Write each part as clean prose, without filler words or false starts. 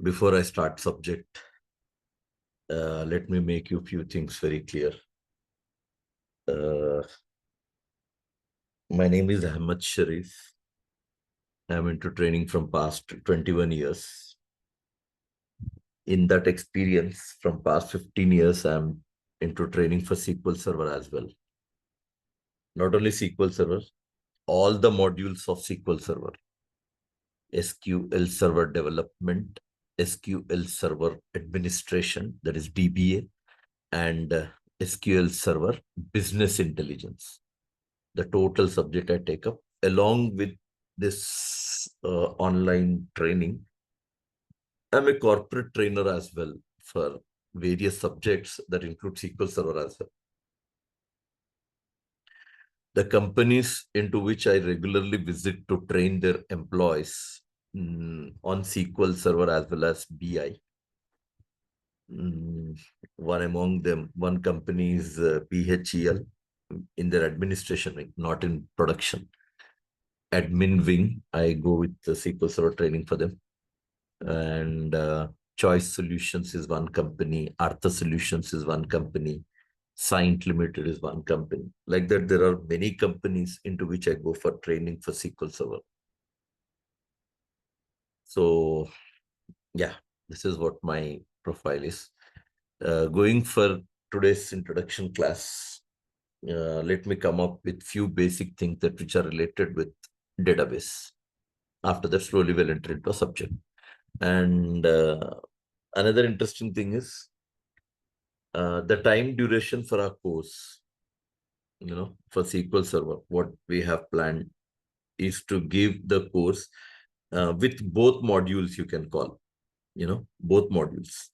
Before I start subject, let me make you a few things very clear. My name is Ahmed Shareef. I'm into training from past 21 years. In that experience, from past 15 years, I'm into training for SQL Server as well. Not only SQL Server, all the modules of SQL Server. SQL Server Development, SQL Server Administration, that is DBA, and SQL Server Business Intelligence. The total subject I take up, along with this online training. I'm a corporate trainer as well for various subjects that include SQL Server as well. The companies into which I regularly visit to train their employees on SQL Server as well as BI. One among them, one company is PHEL in their administration wing, not in production. Admin wing, I go with the SQL Server training for them. And Choice Solutions is one company. Artha Solutions is one company. Scient Limited is one company. Like that, there are many companies into which I go for training for SQL Server. So, yeah, this is what my profile is. Going for today's introduction class, let me come up with few basic things that which are related with database. After that, slowly we'll enter into a subject. And another interesting thing is the time duration for our course, for SQL Server. What we have planned is to give the course with both modules, you can call, both modules.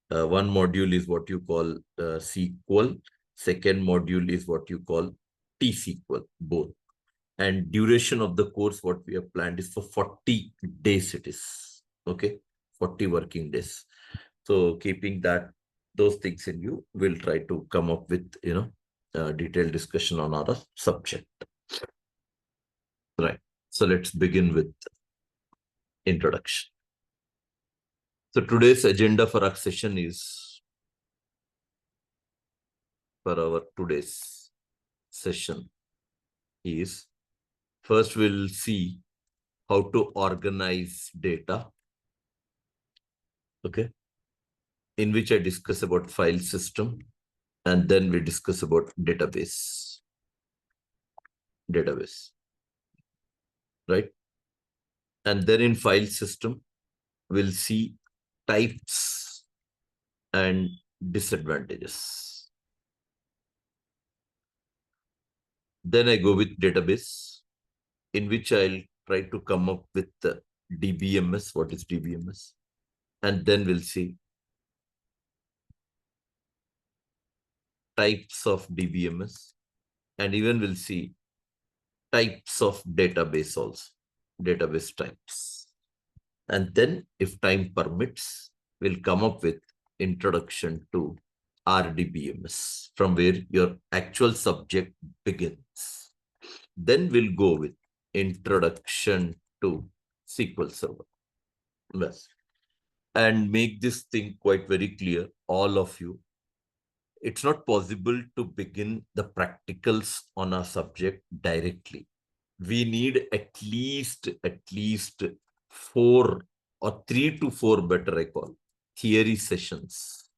One module is what you call SQL. Second module is what you call T-SQL, both. And duration of the course, what we have planned is for 40 days it is. Okay, 40 working days. So keeping those things in view, we'll try to come up with, detailed discussion on our subject. Right. So let's begin with introduction. So today's agenda for our session is, for our today's session is, first we'll see how to organize data. Okay. In which I discuss about file system, and then we discuss about database. Right? And then in file system, we'll see types and disadvantages. Then I go with database, in which I'll try to come up with the DBMS. What is DBMS? And then we'll see types of DBMS, and even we'll see types of database also, database types. And then, if time permits, we'll come up with introduction to RDBMS, from where your actual subject begins. Then we'll go with introduction to SQL Server. Yes. And make this thing quite very clear, all of you. It's not possible to begin the practicals on our subject directly. We need at least 4 or 3 to 4, better I call, theory sessions.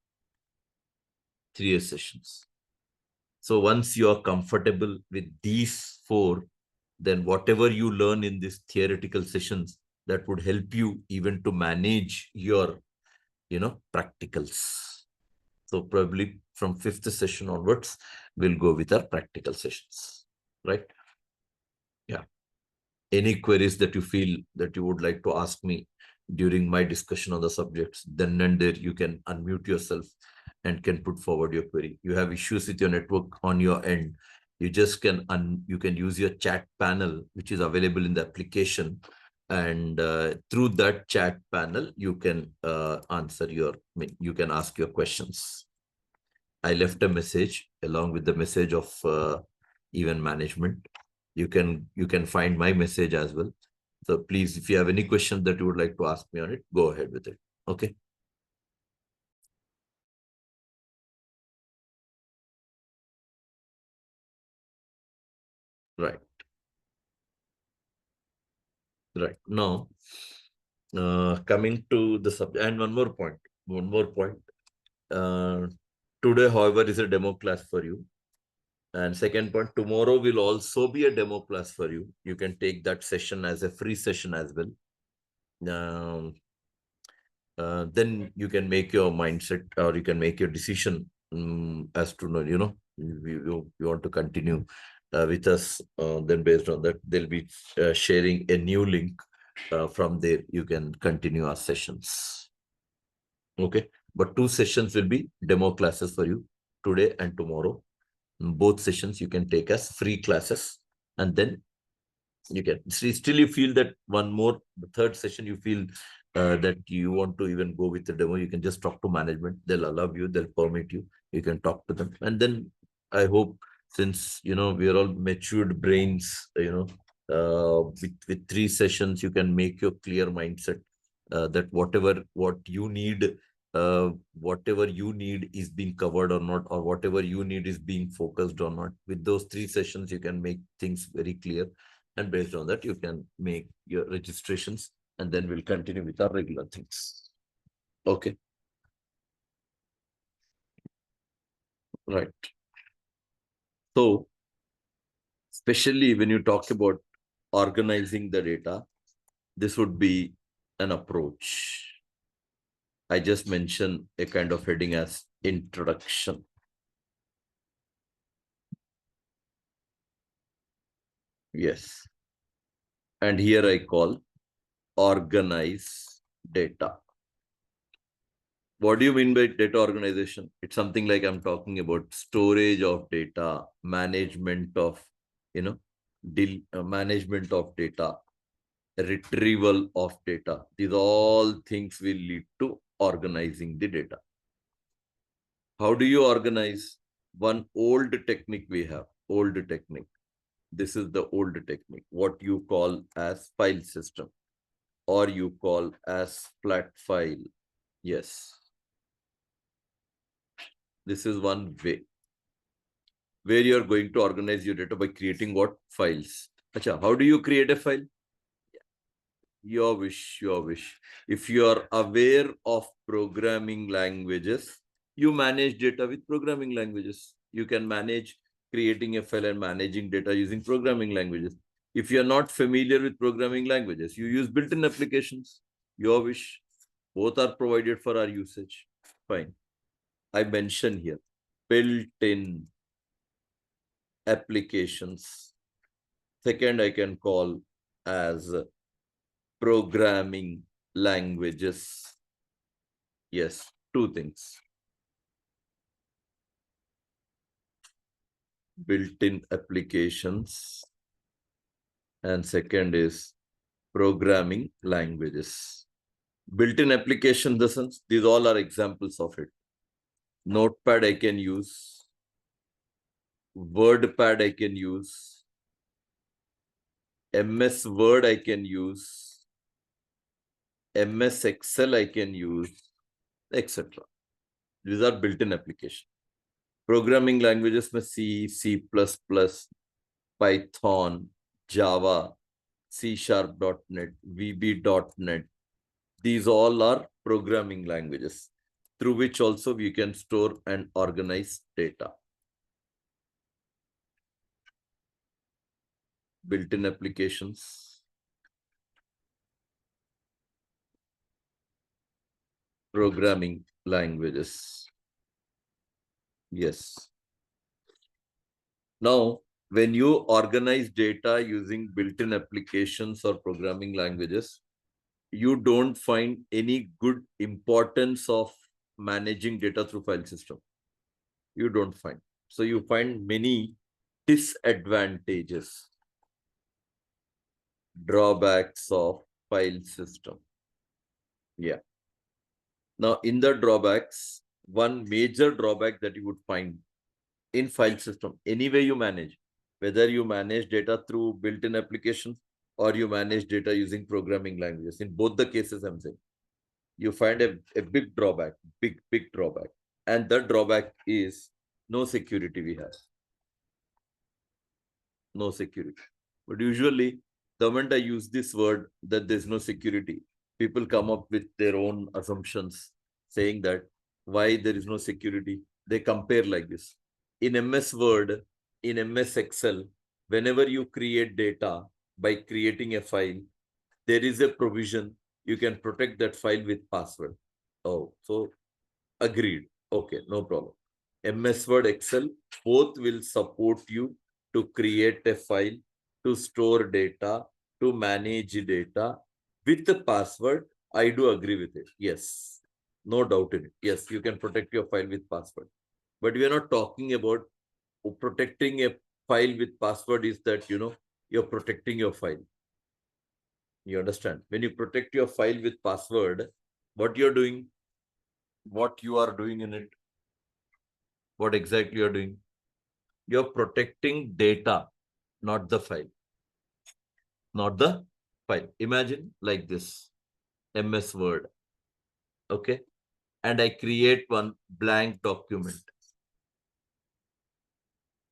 3 sessions. So once you are comfortable with these 4, then whatever you learn in these theoretical sessions, that would help you even to manage your, practicals. So probably from 5th session onwards, we'll go with our practical sessions, right? Yeah. Any queries that you feel that you would like to ask me during my discussion on the subjects, then and there you can unmute yourself and can put forward your query. You have issues with your network on your end, you just can use your chat panel, which is available in the application. And through that chat panel, you can you can ask your questions. I left a message along with the message of event management. You can find my message as well. So please, if you have any questions that you would like to ask me on it, go ahead with it. Okay. Right. Right. Now, coming to the subject, and one more point. One more point. Uh, Today, however, is a demo class for you. And second point, tomorrow will also be a demo class for you. You can take that session as a free session as well. Then you can make your mindset, or you can make your decision as to know, you want to continue with us. Then based on that, they'll be sharing a new link. From there, you can continue our sessions. Okay. But 2 sessions will be demo classes for you today and tomorrow. Both sessions you can take as free classes, and then you can still you feel that the third session you feel that you want to even go with the demo, you can just talk to management. They'll allow you, they'll permit you, you can talk to them. And then I hope, since we are all matured brains, with 3 sessions you can make your clear mindset that whatever you need is being covered or not, or whatever you need is being focused or not. With those 3 sessions you can make things very clear, and based on that you can make your registrations, and then we'll continue with our regular things. Okay. Right. So especially when you talk about organizing the data, this would be an approach. I just mentioned a kind of heading as introduction. Yes. And here I call organize data. What do you mean by data organization? It's something like I'm talking about storage of data, management of, management of data, retrieval of data. These all things will lead to organizing the data. How do you organize? One old technique we have, old technique. This is the old technique, what you call as file system, or you call as flat file. Yes. This is one way where you are going to organize your data by creating what? Files. Achha, how do you create a file? Your wish, your wish. If you are aware of programming languages, you manage data with programming languages. You can manage creating a file and managing data using programming languages. If you are not familiar with programming languages, you use built-in applications. Your wish. Both are provided for our usage. Fine. I mentioned here built-in applications. Second, I can call as programming languages. Yes, 2 things. Built-in applications, and second is programming languages. Built-in application, the sense, these all are examples of it. Notepad I can use, WordPad I can use, MS Word I can use, MS Excel I can use, etc. These are built-in applications. Programming languages में C, C++, Python, Java, C#.NET, VB.NET. These all are programming languages through which also we can store and organize data. Built-in applications, programming languages. Yes. Now, when you organize data using built-in applications or programming languages, you don't find any good importance of managing data through file system. You don't find. So you find many disadvantages, drawbacks of file system. Yeah. Now, in the drawbacks, one major drawback that you would find in file system, anyway you manage, whether you manage data through built-in applications or you manage data using programming languages, in both the cases I'm saying, you find a big drawback, big drawback. And the drawback is no security we have. No security. But usually, the moment I use this word that there's no security, people come up with their own assumptions saying that why there is no security. They compare like this. In MS Word, in MS Excel, whenever you create data by creating a file, there is a provision you can protect that file with password. Oh, so agreed. Okay, no problem. MS Word, Excel, both will support you to create a file, to store data, to manage data with the password. I do agree with it. Yes, no doubt in it. Yes, you can protect your file with password. But we are not talking about protecting a file with password is that, you're protecting your file. You understand? When you protect your file with password, what you're doing, what you are doing in it, what exactly you're doing, you're protecting data, not the file. Not the file. Imagine like this, MS Word, okay? And I create one blank document.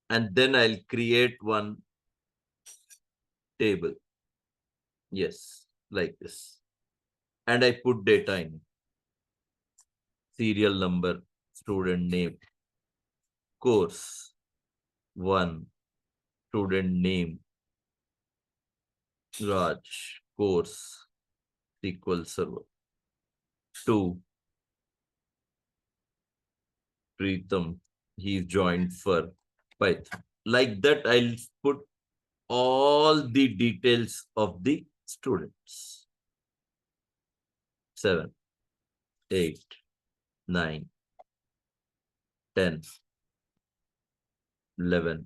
And then I'll create one table. Yes, like this. And I put data in it. Serial number, student name, course, 1, student name, Raj, course, SQL Server, 2, Preetham, he's joined for Python. Like that, I'll put all the details of the students. 7, 8, 9, 10, 11,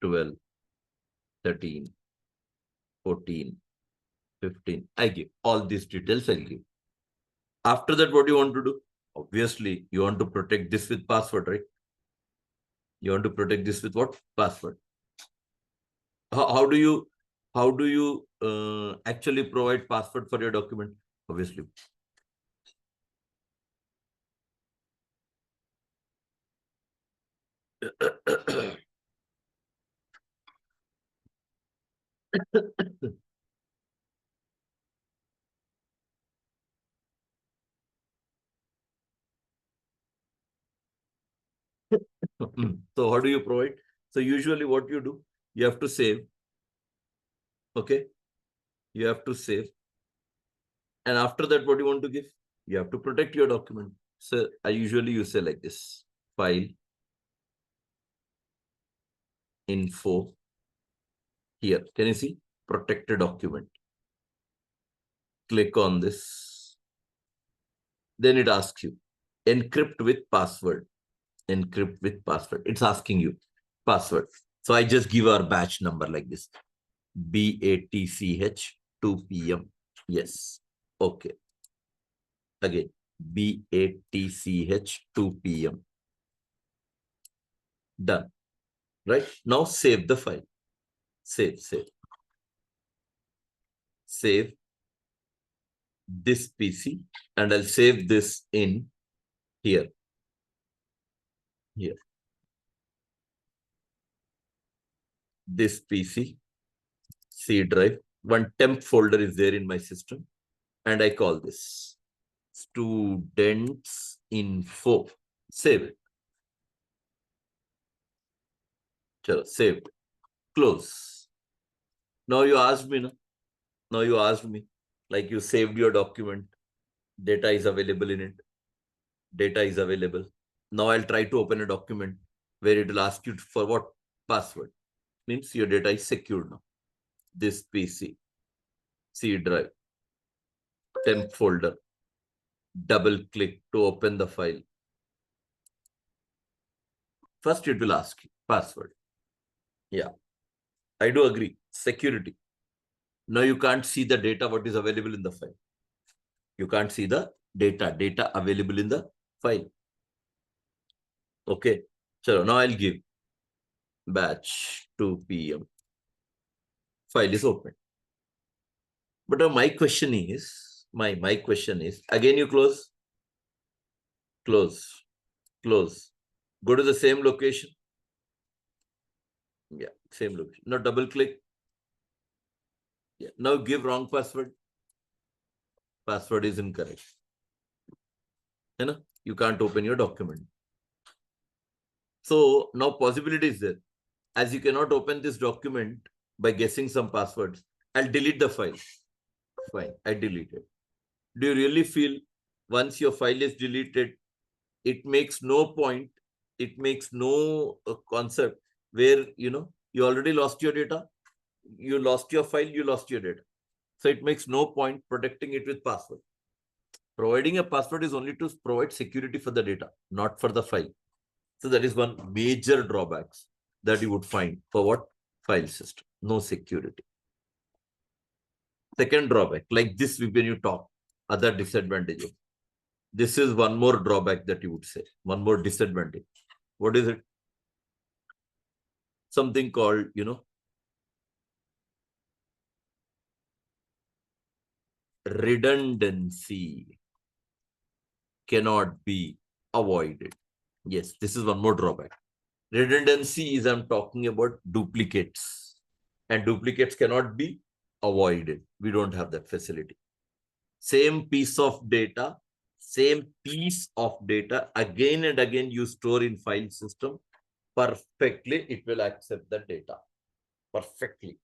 12, 13, 14, 15. I give all these details. I'll give. After that, what do you want to do? Obviously, you want to protect this with password, right? You want to protect this with what? Password. How do you actually provide password for your document? Obviously. So how do you provide? So usually what you do, you have to save. Okay. You have to save. And after that, what do you want to give? You have to protect your document. So I usually you say like this, file, info. Here, can you see? Protect a document. Click on this. Then it asks you, encrypt with password. Encrypt with password. It's asking you password. So I just give our batch number like this. BATCH 2 p.m. Yes. Okay. Again, BATCH 2 p.m. Done. Right? Now save the file. Save. Save this PC and I'll save this in here. Here. This PC, C drive. One temp folder is there in my system. And I call this students info. Save it. Chalo, saved. Close. Now you asked me, no? Now you asked me, like you saved your document. Data is available in it. Data is available. Now I'll try to open a document where it will ask you for what? Password. Means your data is secured now. This PC, C drive, temp folder. Double click to open the file. First, it will ask you password. Yeah, I do agree. Security. Now you can't see the data what is available in the file. You can't see the data available in the file. Okay. So now I'll give batch 2 p.m. File is open. But my question is, My question is, again you close, close. Go to the same location. Yeah, same location. Now double click. Yeah. Now give wrong password. Password is incorrect. You know, you can't open your document. So now possibility is there. As you cannot open this document by guessing some passwords, I'll delete the file. Fine, I delete it. Do you really feel once your file is deleted, it makes no point, it makes no concept where, you already lost your data, you lost your file, you lost your data. So it makes no point protecting it with password. Providing a password is only to provide security for the data, not for the file. So that is one major drawbacks that you would find for what? File system. No security. Second drawback, like this when you talk, other disadvantages. This is one more drawback that you would say. One more disadvantage. What is it? Something called, redundancy cannot be avoided. Yes, this is one more drawback. Redundancy is I'm talking about duplicates. And duplicates cannot be avoided. We don't have that facility. Same piece of data again and again you store in file system. Perfectly, it will accept the data. Perfectly.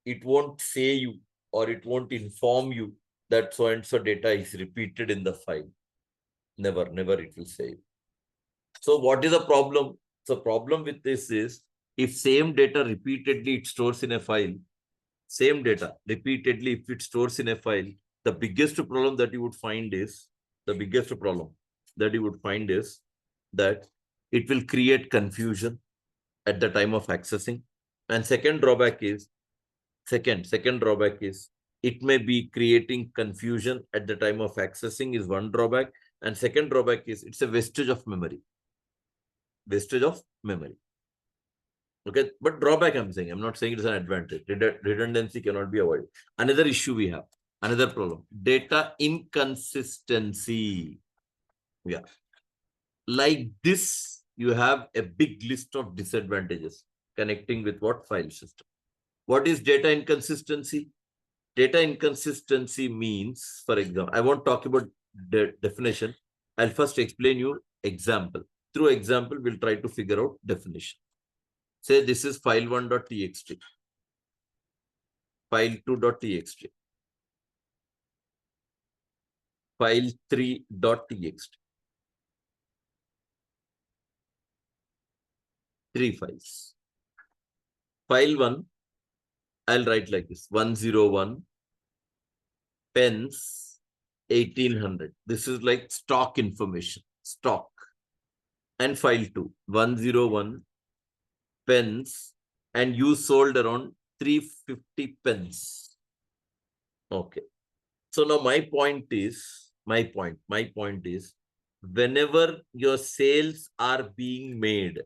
It won't say you or it won't inform you that so and so data is repeated in the file. Never it will say. So what is the problem? The problem with this is if same data repeatedly it stores in a file, same data repeatedly if it stores in a file, the biggest problem that you would find is that it will create confusion at the time of accessing. And second drawback is it may be creating confusion at the time of accessing is one drawback. And second drawback is it's a wastage of memory. Okay, but drawback I'm saying, I'm not saying it's an advantage. Redundancy cannot be avoided. Another issue we have, another problem, data inconsistency. Yeah. Like this, you have a big list of disadvantages connecting with what? File system. What is data inconsistency? Data inconsistency means, for example, I won't talk about the definition. I'll first explain you example. Through example, we'll try to figure out definition. Say this is file1.txt, file2.txt, file3.txt. 3 files. File 1, I'll write like this, 101 pens 1800. This is like stock information, stock. And file 2, 101 pens, and you sold around 350 pens. Okay. So now my point is, whenever your sales are being made,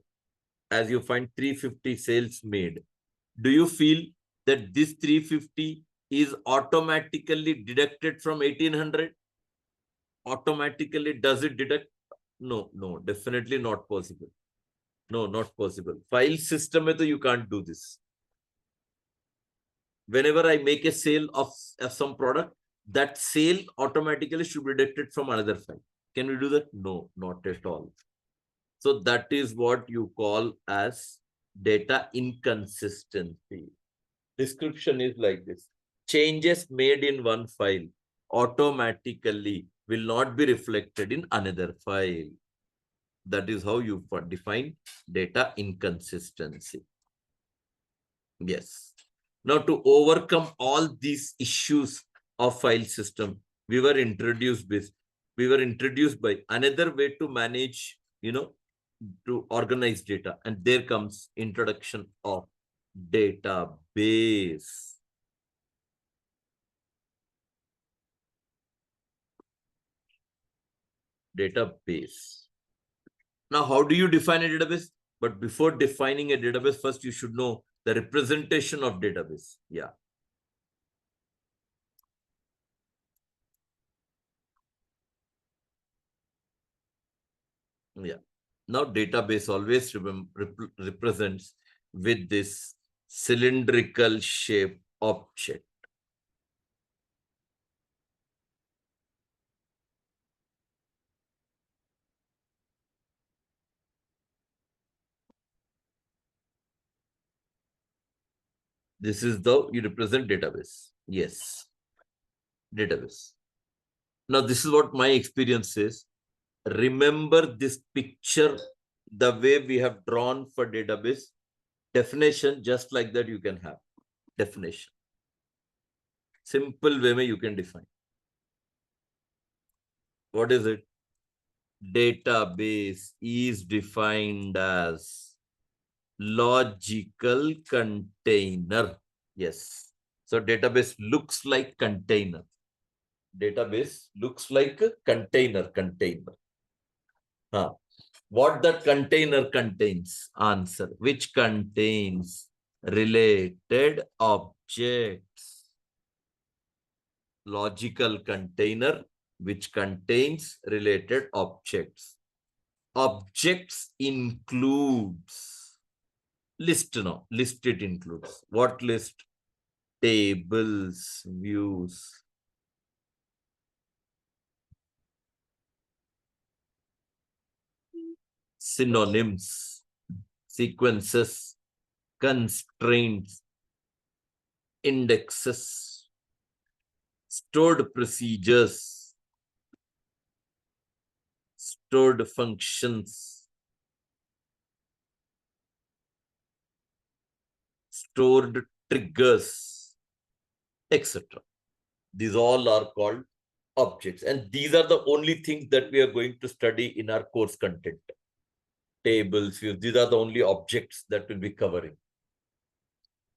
as you find 350 sales made, do you feel that this 350 is automatically deducted from 1800? Automatically, does it deduct? No, definitely not possible. No, not possible. File system, you can't do this. Whenever I make a sale of some product, that sale automatically should be deducted from another file. Can we do that? No, not at all. So that is what you call as data inconsistency. Description is like this. Changes made in one file automatically will not be reflected in another file. That is how you define data inconsistency. Yes. Now, to overcome all these issues of file system, we were introduced by another way to manage, to organize data. And there comes introduction of database. Database. Now, how do you define a database? But before defining a database, first you should know the representation of database. Yeah. Yeah. Now database always represents with this cylindrical shape object. This is the you represent database. Yes, database. Now this is what my experience is. Remember this picture, the way we have drawn for database. Definition just like that you can have. Definition. Simple way you can define. What is it? Database is defined as logical container. Yes. So database looks like container. Database looks like a container. Huh. What that container contains? Answer. Which contains related objects. Logical container which contains related objects. Objects includes list. No, list it includes. What list? Tables, views. Synonyms, sequences, constraints, indexes, stored procedures, stored functions, stored triggers, etc. These all are called objects, and these are the only things that we are going to study in our course content. Tables, views, these are the only objects that we'll be covering.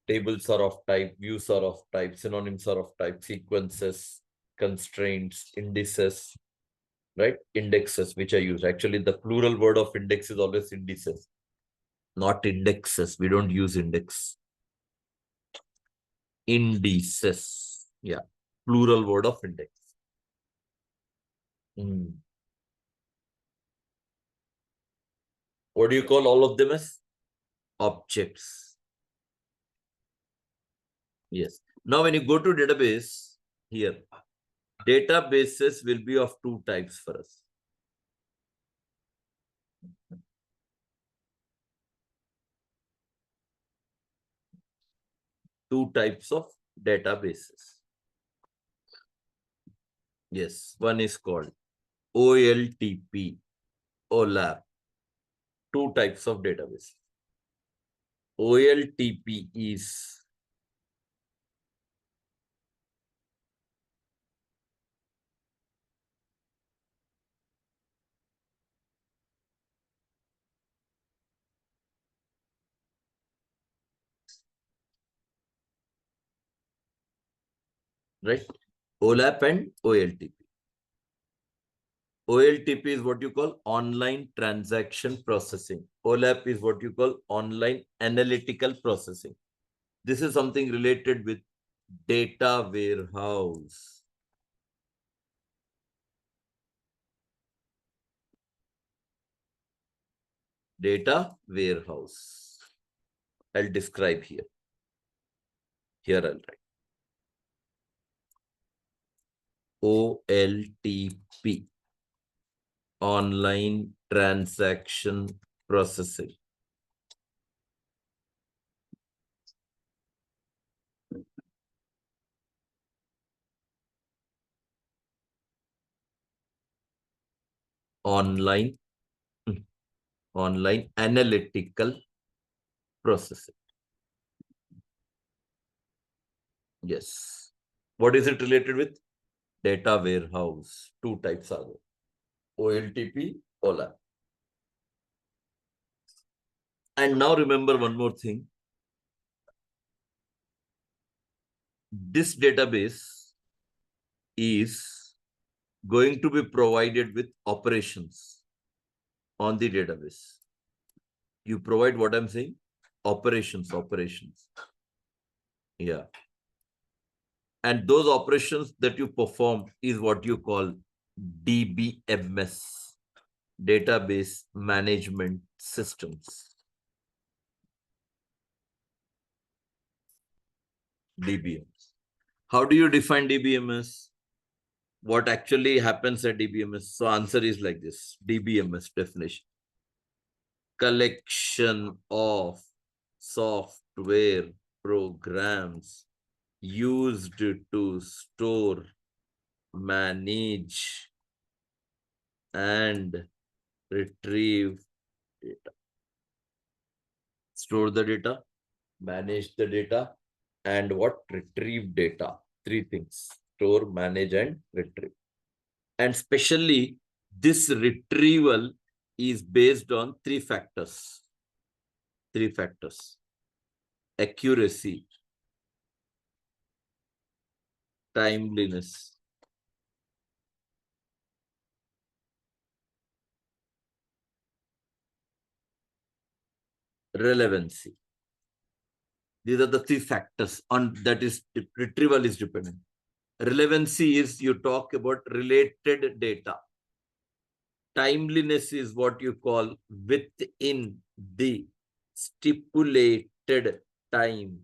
Tables are of type, views are of type, synonyms are of type, sequences, constraints, indices, right? Indexes, which are used. Actually, the plural word of index is always indices, not indexes. We don't use index. Indices. Yeah. Plural word of index. What do you call all of them as? Objects. Yes. Now, when you go to database, here, databases will be of two types for us. Two types of databases. Yes, one is called OLTP, OLAP. Two types of database. OLTP is right. OLAP and OLTP. OLTP is what you call online transaction processing. OLAP is what you call online analytical processing. This is something related with data warehouse. Data warehouse. I'll describe here. Here I'll write. OLTP. Online transaction processing. Online analytical processing. Yes. What is it related with? Data warehouse. Two types are there. OLTP, OLAP. And now remember one more thing. This database is going to be provided with operations on the database. You provide what I'm saying? Operations. Yeah. And those operations that you perform is what you call DBMS. database management systems. DBMS. How do you define DBMS? What actually happens at DBMS? So answer is like this. DBMS definition. Collection of software programs used to store, manage, and retrieve data. Store the data, manage the data, and what? Retrieve data. Three things: store, manage, and retrieve. And especially this retrieval is based on three factors. Three factors: accuracy, timeliness, relevancy. These are the three factors on that is retrieval is dependent. Relevancy is you talk about related data. Timeliness is what you call within the stipulated time.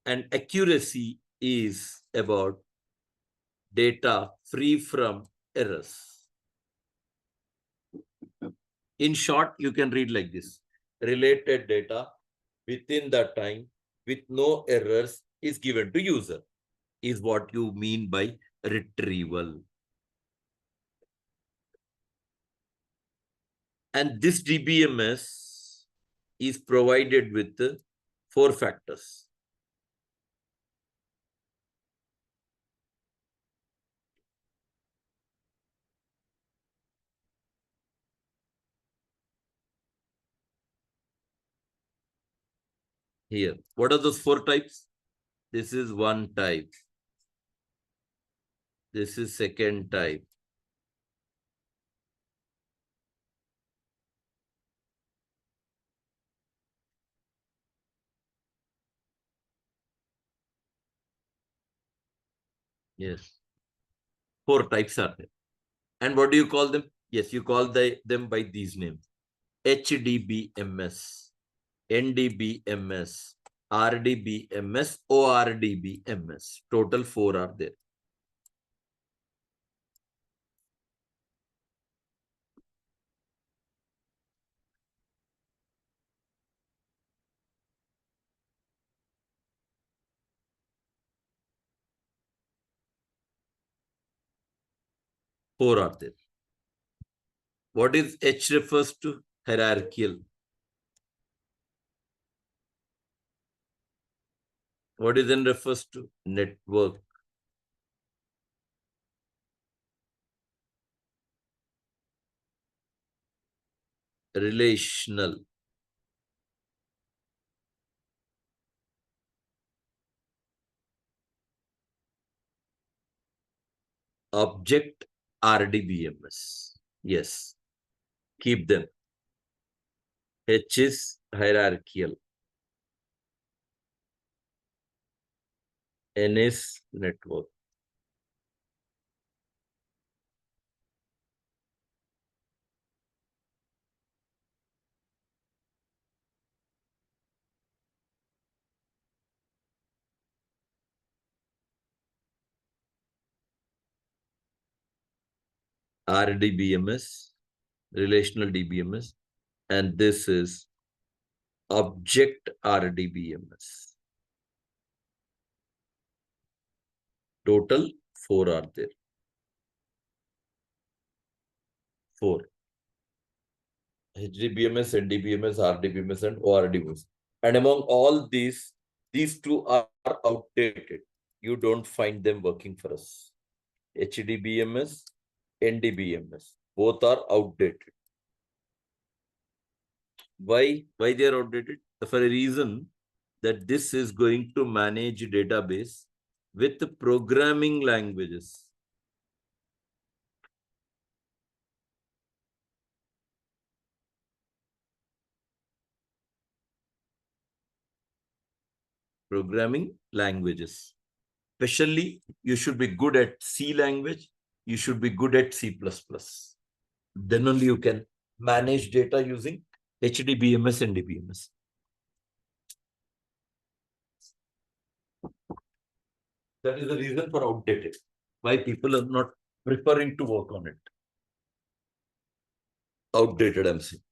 And accuracy is about data free from errors. In short, you can read like this. Related data within that time with no errors is given to user is what you mean by retrieval. And this DBMS is provided with four factors. Here, what are those four types? This is one type. This is second type. Yes. Four types are there. And what do you call them? Yes, you call them by these names. HDBMS, NDBMS, RDBMS, ORDBMS. Total four are there. Four are there. What is H refers to? Hierarchical. What is N refers to? Network. Relational. Object, RDBMS. Yes. Keep them. H is hierarchical. N is network. RDBMS, relational DBMS, and this is object RDBMS. Total four are there. Four. HDBMS, NDBMS, RDBMS, and ORDBMS. And among all these two are outdated. You don't find them working for us. HDBMS, NDBMS, both are outdated. Why they are outdated? For a reason that this is going to manage database with programming languages. programming languages. Especially, you should be good at C language. You should be good at C++. Then only you can manage data using HDBMS and DBMS. That is the reason for outdated. Why people are not preferring to work on it. Outdated, I'm saying.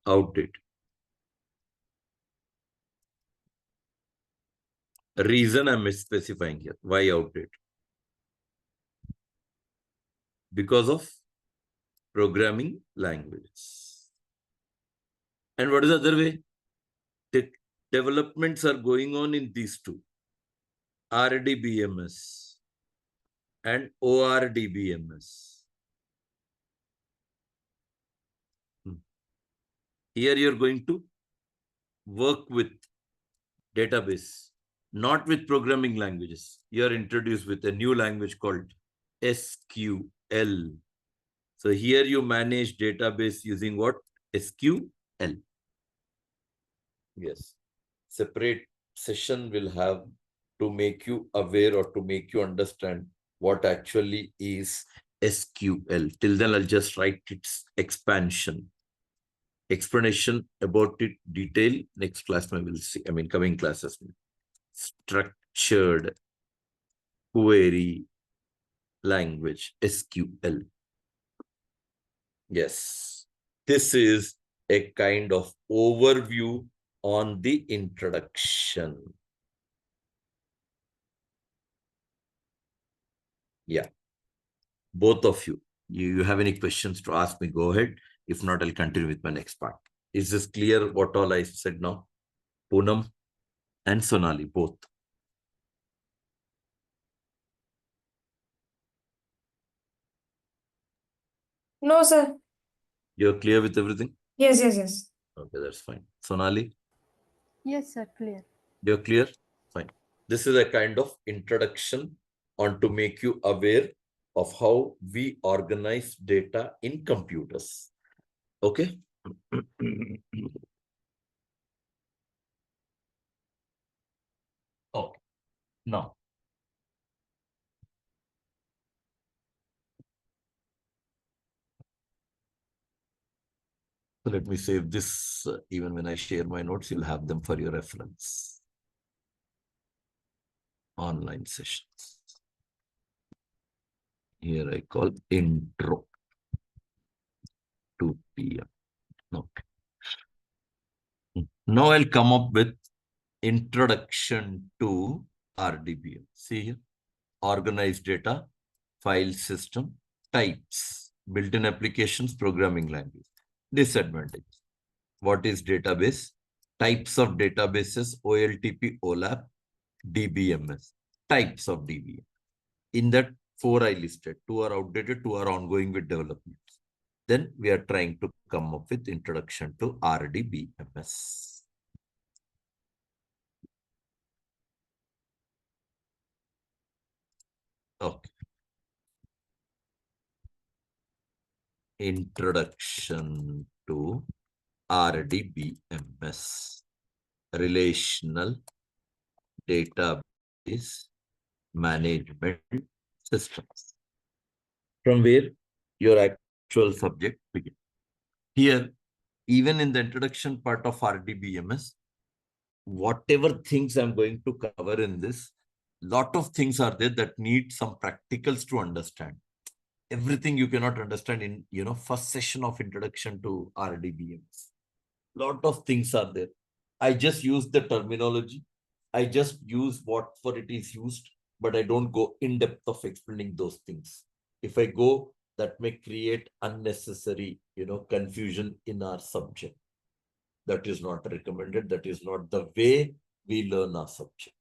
Outdated. Reason I'm specifying here. Why outdated? Because of programming languages. And what is the other way? The developments are going on in these two. RDBMS and ORDBMS. Here you're going to work with database, not with programming languages. You're introduced with a new language called SQL. So here you manage database using what? SQL. Yes. Separate session will have to make you aware or to make you understand what actually is SQL. Till then, I'll just write its expansion. Explanation about it, detail, next class we will see. I mean, coming classes. Structured query language, SQL. Yes. This is a kind of overview on the introduction. Yeah. Both of you. You have any questions to ask me, go ahead. If not, I'll continue with my next part. Is this clear what all I said now? Poonam and Sonali, both. No, sir. You're clear with everything? Yes, yes, yes. Okay, that's fine. Sonali? Yes, sir, clear. You're clear? Fine. This is a kind of introduction on to make you aware of how we organize data in computers. Okay? Okay. Now, so let me save this. Even when I share my notes, you'll have them for your reference. Online sessions. Here I call intro to PM. Okay. Now I'll come up with introduction to RDBM. See here, organized data, file system, types, built-in applications, programming language. Disadvantage. What is database? Types of databases, OLTP, OLAP, DBMS. Types of DBMS. In that, 4 I listed. 2 are outdated, 2 are ongoing with developments. Then we are trying to come up with introduction to RDBMS. Okay. Introduction to RDBMS. Relational Database Management Systems. From where your actual subject begins. Here, even in the introduction part of RDBMS, whatever things I'm going to cover in this, lot of things are there that need some practicals to understand. Everything you cannot understand in, first session of introduction to RDBMS. Lot of things are there. I just use the terminology. I just use what for it is used, but I don't go in depth of explaining those things. If I go, that may create unnecessary, confusion in our subject. That is not recommended. That is not the way we learn our subject.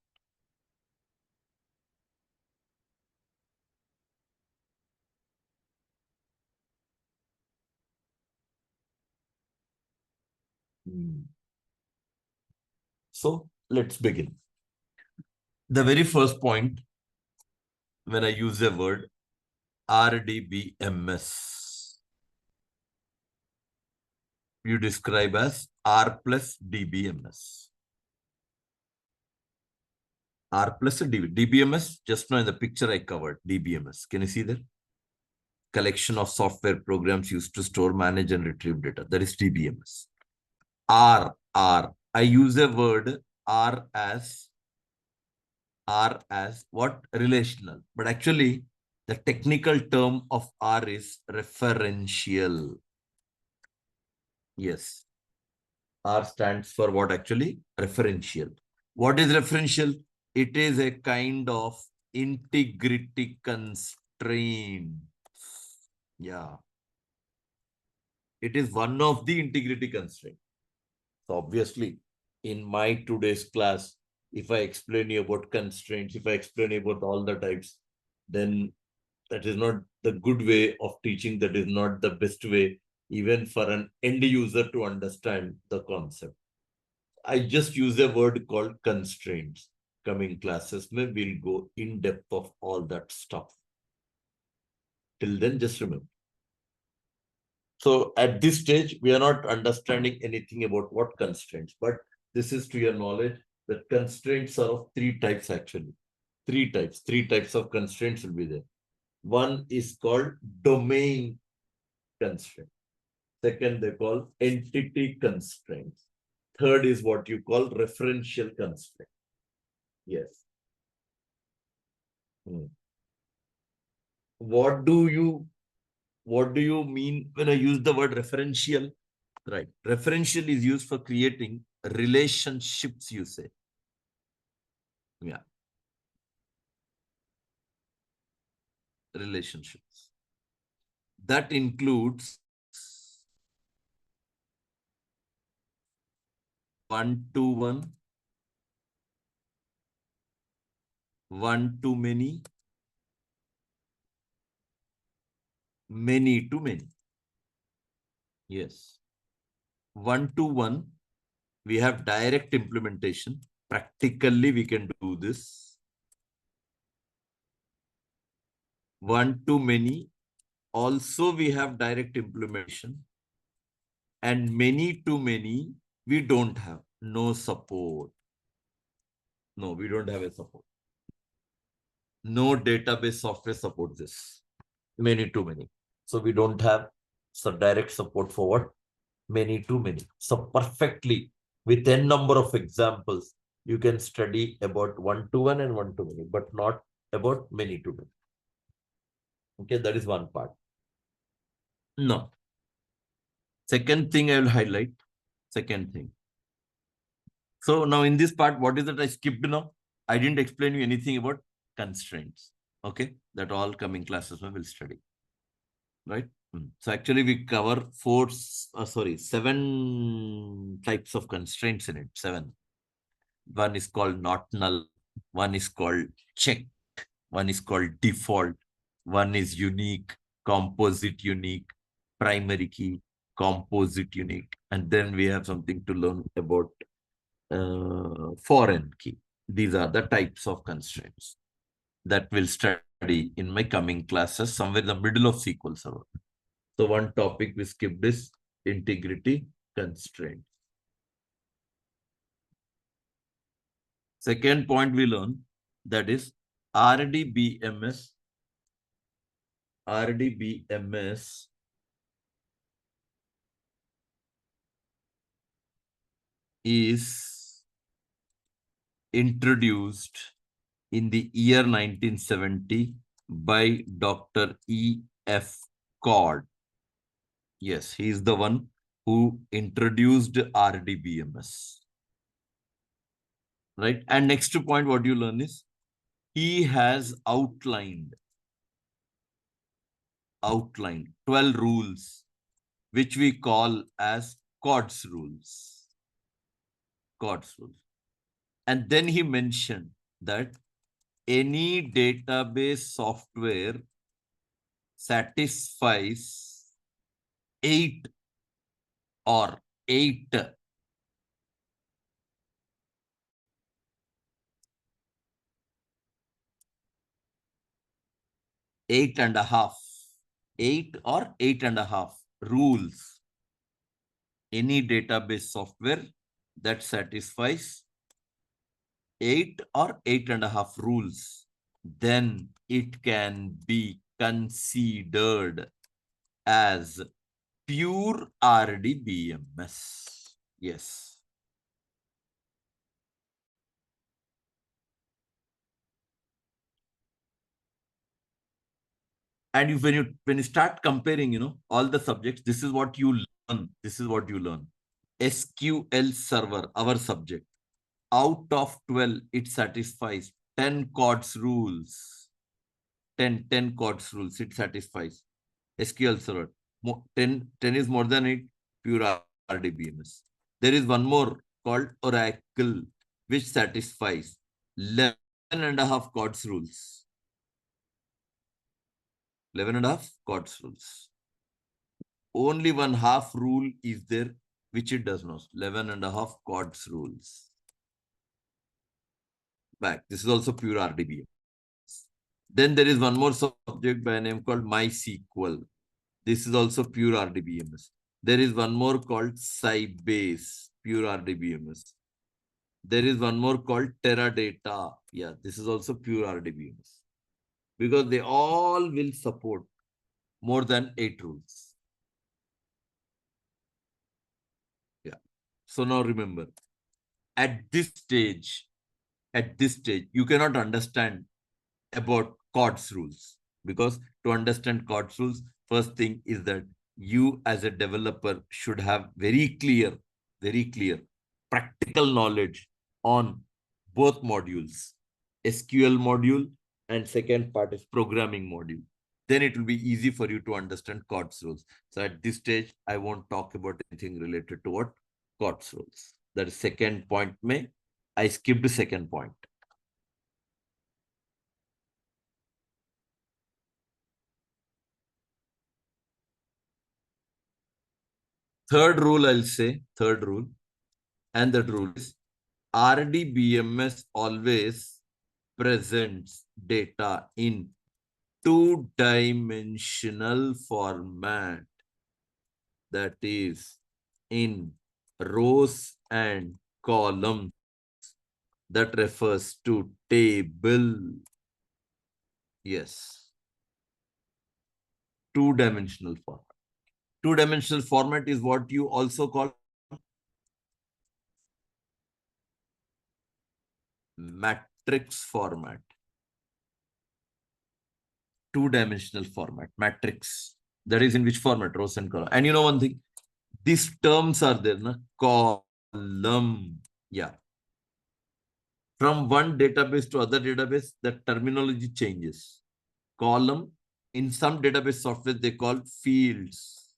So let's begin. The very first point, when I use a word, RDBMS. you describe as R plus DBMS. R plus DBMS, just now in the picture I covered, DBMS. Can you see that? Collection of software programs used to store, manage, and retrieve data. That is DBMS. R. I use a word R as what? Relational. But actually, the technical term of R is referential. Yes. R stands for what actually? Referential. What is referential? It is a kind of integrity constraint. Yeah. It is one of the integrity constraints. So obviously, in my today's class, if I explain you about constraints, if I explain you about all the types, then that is not the good way of teaching. That is not the best way, even for an end user to understand the concept. I just use a word called constraints. Coming classes, we'll go in depth of all that stuff. Till then, just remember. So at this stage, we are not understanding anything about what constraints, but this is to your knowledge that constraints are of three types actually. Three types of constraints will be there. One is called domain constraint. Second, they call entity constraints. Third is what you call referential constraint. Yes. What do you mean when I use the word referential? Right. Referential is used for creating relationships, you say. Yeah. Relationships. That includes one-to-one, one-to-many, many-to-many. Yes. One-to-one, we have direct implementation. Practically, we can do this. One-to-many, also we have direct implementation. And many-to-many, we don't have. No support. No, we don't have a support. No database software supports this. Many-to-many. So we don't have some direct support for what? Many-to-many. So perfectly, with n number of examples, you can study about one-to-one and one-to-many, but not about many-to-many. Okay, that is one part. No. Second thing I will highlight. Second thing. So now in this part, what is that I skipped now? I didn't explain you anything about constraints. Okay, that all coming classes we will study. Right? So actually we cover seven types of constraints in it. Seven. One is called not null. One is called check. One is called default. One is unique, composite unique, primary key, composite unique. And then we have something to learn about foreign key. These are the types of constraints that we'll study in my coming classes, somewhere in the middle of SQL Server. So one topic we skipped is integrity constraint. Second point we learn, that is RDBMS. RDBMS is introduced in the year 1970 by Dr. E.F. Cord. Yes, he is the one who introduced RDBMS. Right? And next point, what you learn is he has outlined 12 rules, which we call as Cord's rules. Cord's rules. And then he mentioned that any database software satisfies 8 8 or 8.5 rules. any database software that satisfies 8 or 8.5 rules, then it can be considered as pure RDBMS. Yes. And when you start comparing, all the subjects, this is what you learn. This is what you learn. SQL Server, our subject. Out of 12, it satisfies 10 CORDS rules. 10 CORDS rules, it satisfies. SQL Server. 10 is more than it, pure RDBMS. There is one more called Oracle, which satisfies 11.5 CORDS rules. 11.5 CORDS rules. Only 1/2 rule is there, which it does not. 11.5 CORDS rules. Back. This is also pure RDBMS. Then there is one more subject by a name called MySQL. This is also pure RDBMS. There is one more called Sybase, pure RDBMS. There is one more called Teradata. Yeah, this is also pure RDBMS. Because they all will support more than 8 rules. Yeah. So now remember, at this stage, you cannot understand about CORDS rules, because to understand CORDS rules, first thing is that you as a developer should have very clear practical knowledge on both modules, SQL module and second part is programming module. Then it will be easy for you to understand CORDS rules. So at this stage, I won't talk about anything related to what CORDS rules. That is second point. I skipped the second point. Third rule, I'll say, third rule. And that rule is RDBMS always presents data in two-dimensional format. That is in rows and columns. That refers to table. Yes. Two-dimensional format. Two-dimensional format is what you also call matrix format. Two-dimensional format, matrix. That is in which format? Rows and column. And you know one thing, these terms are there, na? Column. Yeah. From one database to other database, the terminology changes. Column, in some database software, they call fields.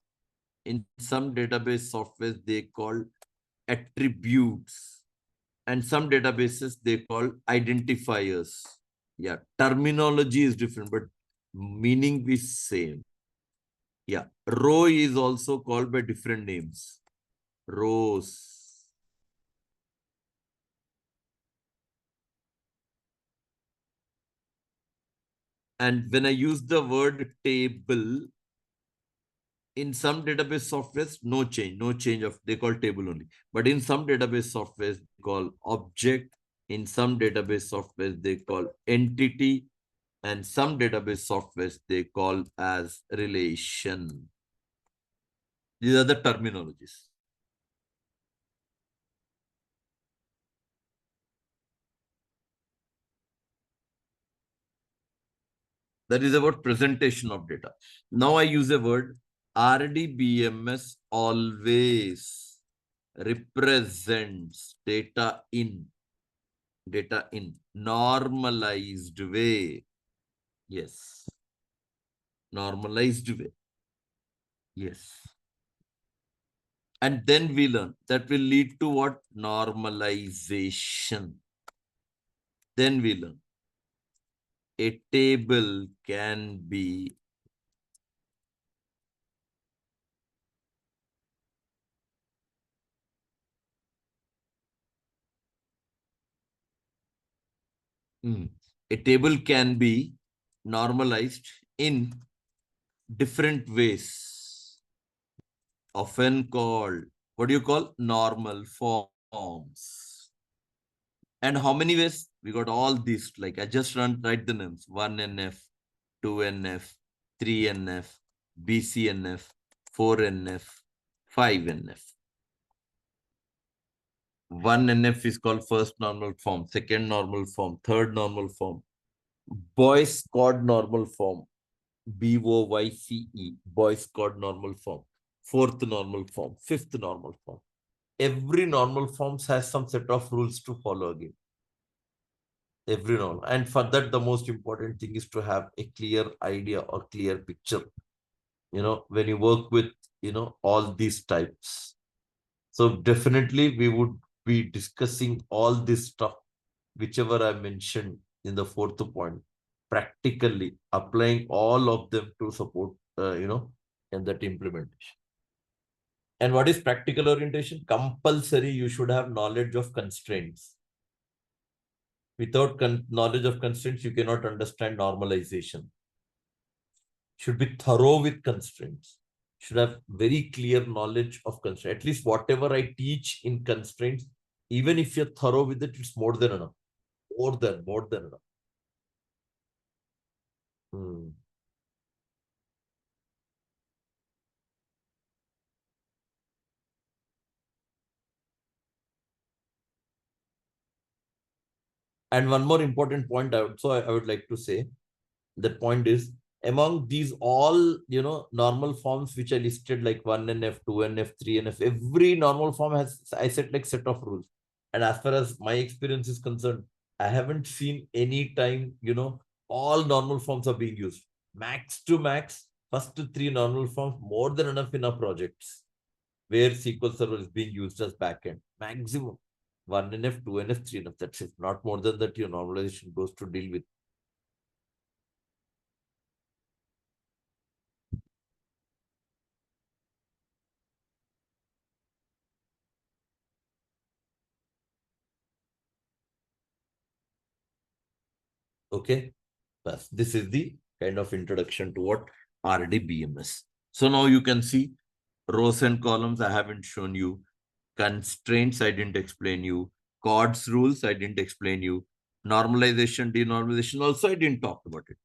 In some database software, they call attributes. And some databases, they call identifiers. Yeah, terminology is different, but meaning is same. Yeah, row is also called by different names. Rows. And when I use the word table, in some database softwares, no change of, they call table only. But in some database softwares, they call object. In some database softwares, they call entity. And some database softwares, they call as relation. These are the terminologies. That is about presentation of data. Now I use a word, RDBMS always represents data in normalized way. Yes. Normalized way. Yes. And then we learn that will lead to what? Normalization. Then we learn a table can be a table can be normalized in different ways, often called what do you call normal forms. And how many ways? We got all these, like I just write the names: 1NF, 2NF, 3NF, BCNF, 4NF, 5NF. 1NF is called first normal form, second normal form, third normal form, Boyce Codd normal form, BOYCE, Boyce Codd normal form, fourth normal form, fifth normal form. Every normal forms has some set of rules to follow again. Every normal. And for that, the most important thing is to have a clear idea or clear picture, when you work with, all these types. So definitely we would be discussing all this stuff, whichever I mentioned in the fourth point, practically applying all of them to support, in that implementation. And what is practical orientation? Compulsory, you should have knowledge of constraints. Without knowledge of constraints, you cannot understand normalization. Should be thorough with constraints. Should have very clear knowledge of constraints. At least whatever I teach in constraints, even if you're thorough with it, it's more than enough. More than enough. And one more important point I would like to say, that point is, among these all, normal forms which I listed, like 1NF, 2NF, 3NF, every normal form has, I said, like set of rules. And as far as my experience is concerned, I haven't seen any time, all normal forms are being used. Max to max, first 3 normal forms, more than enough in our projects where SQL Server is being used as backend. Maximum 1NF, 2NF, 3NF. That's it. Not more than that. Your normalization goes to deal with. Okay. Plus, this is the kind of introduction to what RDBMS. So now you can see rows and columns I haven't shown you. Constraints I didn't explain you. Chords rules I didn't explain you. Normalization, denormalization also I didn't talk about it.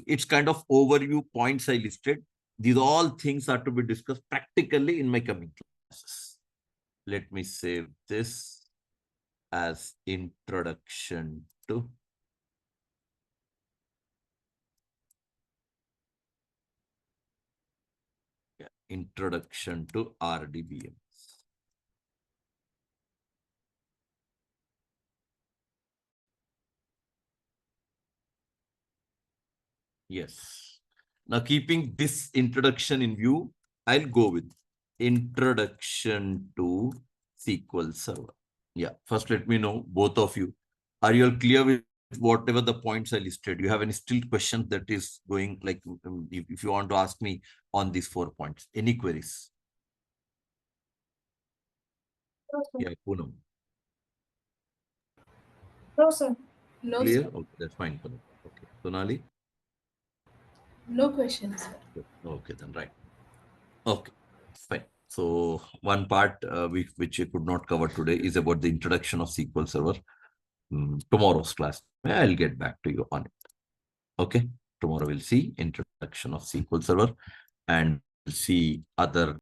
It's kind of overview points I listed. These all things are to be discussed practically in my coming classes. Let me save this as introduction to introduction to RDBMS. Yes. Now, keeping this introduction in view, I'll go with introduction to SQL Server. Yeah. First, let me know, both of you, are you all clear with whatever the points I listed? You have any still questions that is going, like, if you want to ask me on these 4 points, any queries? No, sir. Yeah, Poonam. No, sir. No, Clear? sir. Okay, that's fine, Poonam. Okay. Sonali? No questions, sir. Okay, then right. Okay, fine. So one part which you could not cover today is about the introduction of SQL Server. Tomorrow's class, I'll get back to you on it. Okay, tomorrow we'll see introduction of SQL Server and see other